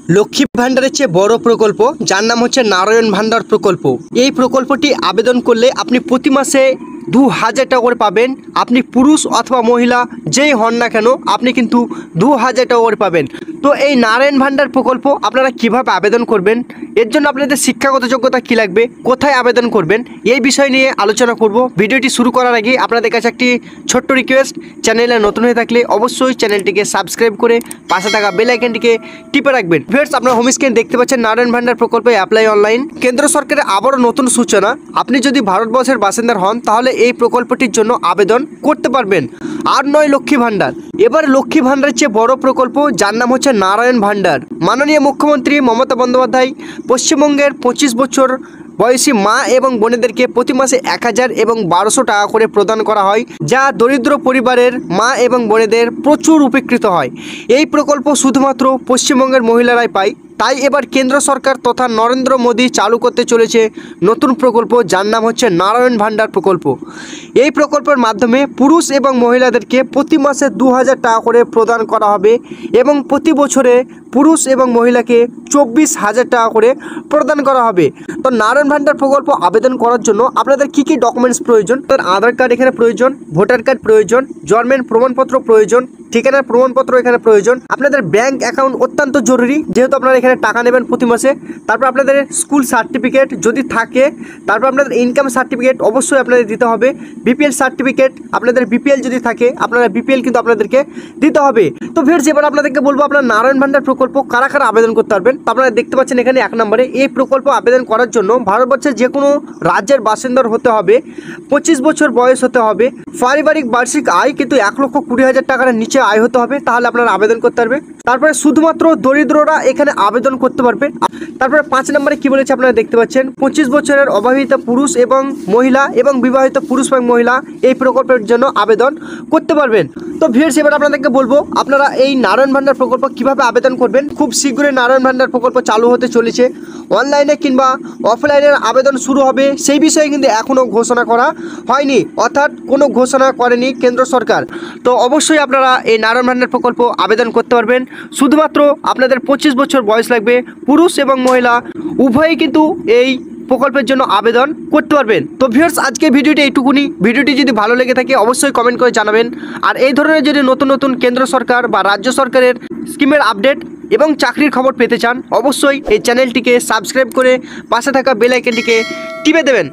লক্ষ্মী ভান্ডারের চেয়ে বড় প্রকল্প যার নাম হচ্ছে নারায়ণ ভান্ডার প্রকল্প। এই প্রকল্পটি আবেদন করলে আপনি প্রতি মাসে 2000 টাকা করে পাবেন। আপনি পুরুষ অথবা মহিলা যেই হন না কেন আপনি কিন্তু 2000 টাকা করে পাবেন। তো এই নারায়ণ ভান্ডার প্রকল্প আপনারা কিভাবে আবেদন করবেন, এর জন্য আপনাদের শিক্ষাগত যোগ্যতা কী লাগবে, কোথায় আবেদন করবেন, এই বিষয় নিয়ে আলোচনা করব। ভিডিওটি শুরু করার আগে আপনাদের কাছে একটি ছোট্ট রিকোয়েস্ট, চ্যানেলে নতুন হয়ে থাকলে অবশ্যই চ্যানেলটিকে সাবস্ক্রাইব করে পাশে থাকা বেল আইকনটিকে টিপে রাখবেন। ভিউয়ার্স, আপনারা হোম স্ক্রিনে দেখতে পাচ্ছেন নারায়ণ ভান্ডার প্রকল্পে অ্যাপ্লাই অনলাইন। কেন্দ্র সরকারের আবারও নতুন সূচনা। আপনি যদি ভারতবর্ষের বাসিন্দা হন তাহলে এই প্রকল্পটির জন্য আবেদন করতে পারবেন। আর নয় লক্ষ্মী ভান্ডার, এবার লক্ষ্মী ভান্ডারের চেয়ে বড় প্রকল্প যার নাম হচ্ছে নারায়ণ ভান্ডার। মাননীয় মুখ্যমন্ত্রী মমতা বন্দ্যোপাধ্যায় পশ্চিমবঙ্গের 25 বছর বয়সী মা এবং বোনেদেরকে প্রতি মাসে 1000 এবং 1200 টাকা করে প্রদান করা হয়, যা দরিদ্র পরিবারের মা এবং বোনেদের প্রচুর উপকৃত হয়। এই প্রকল্প শুধুমাত্র পশ্চিমবঙ্গের মহিলারাই পায়। তাই এবার কেন্দ্র সরকার তথা নরেন্দ্র মোদী চালু করতে চলেছে নতুন প্রকল্প যার নাম হচ্ছে নারায়ণ ভান্ডার প্রকল্প। এই প্রকল্পের মাধ্যমে পুরুষ এবং মহিলাদেরকে প্রতি মাসে 2000 টাকা করে প্রদান করা হবে এবং প্রতি বছরে পুরুষ এবং মহিলাকে 24,000 টাকা করে প্রদান করা হবে। তো নারায়ণ ভান্ডার প্রকল্প আবেদন করার জন্য আপনাদের কী কী ডকুমেন্টস প্রয়োজন? তার আধার কার্ড এখানে প্রয়োজন, ভোটার কার্ড প্রয়োজন, জন্মের প্রমাণপত্র প্রয়োজন, ঠিকানার প্রমাণপত্র এখানে প্রয়োজন, আপনাদের ব্যাংক অ্যাকাউন্ট অত্যন্ত জরুরি যেহেতু আপনারা এখানে টাকা নেবেন প্রতি মাসে। তারপর আপনাদের স্কুল সার্টিফিকেট যদি থাকে, তারপর আপনাদের ইনকাম সার্টিফিকেট অবশ্যই আপনাদের দিতে হবে। বিপিএল সার্টিফিকেট, আপনাদের বিপিএল যদি থাকে আপনারা বিপিএল কিন্তু আপনাদেরকে দিতে হবে। তো ভিউয়ার্স, এবার আপনাদেরকে বলবো আপনার নারায়ণ ভান্ডার প্রকল্প কারা কারা আবেদন করতে পারবেন। তো আপনারা দেখতে পাচ্ছেন এখানে 1 নম্বরে এই প্রকল্প আবেদন করার জন্য ভারতবর্ষের যে কোনো রাজ্যের বাসিন্দার হতে হবে, 25 বছর বয়স হতে হবে, পারিবারিক বার্ষিক আয় কিন্তু 1,20,000 টাকার নিচে আয় হতে হবে, তাহলে আপনারা আবেদন করতে পারবে। তারপরে শুধুমাত্র দরিদ্ররা এখানে আবেদন করতে পারবে। তারপরে 5 নম্বরে কি বলেছে আপনারা দেখতে পাচ্ছেন, 25 বছরের অবিবাহিত পুরুষ এবং মহিলা এবং বিবাহিত পুরুষ এবং মহিলা এই প্রকল্পের জন্য আবেদন করতে পারবেন। তো ভিউয়ার্স, এবার আপনাদেরকে বলবো আপনারা এই নারায়ণ ভান্ডার প্রকল্প কিভাবে আবেদন করবেন। খুব শীঘ্রই নারায়ণ ভান্ডার প্রকল্প চালু হতে চলেছে। অনলাইনে কিংবা অফলাইনের আবেদন শুরু হবে সেই বিষয়ে কিন্তু এখনও ঘোষণা করা হয়নি, অর্থাৎ কোনো ঘোষণা করেনি কেন্দ্র সরকার। তো অবশ্যই আপনারা এই নারায়ণ ভান্ডার প্রকল্প আবেদন করতে পারবেন। শুধুমাত্র আপনাদের 25 বছর বয়স লাগবে, পুরুষ এবং মহিলা উভয়ই কিন্তু এই প্রকল্পের জন্য আবেদন করতে পারবেন। তো ভিউয়ার্স, আজকে ভিডিওটি এইটুকুনি। ভিডিওটি যদি ভালো লেগে থাকে অবশ্যই কমেন্ট করে জানাবেন। আর এই ধরনের যদি নতুন নতুন কেন্দ্র সরকার বা রাজ্য সরকারের স্কিমের আপডেট এবং চাকরির খবর পেতে চান অবশ্যই এই চ্যানেলটিকে সাবস্ক্রাইব করে পাশে থাকা বেল আইকনটিকে টিপে দেবেন।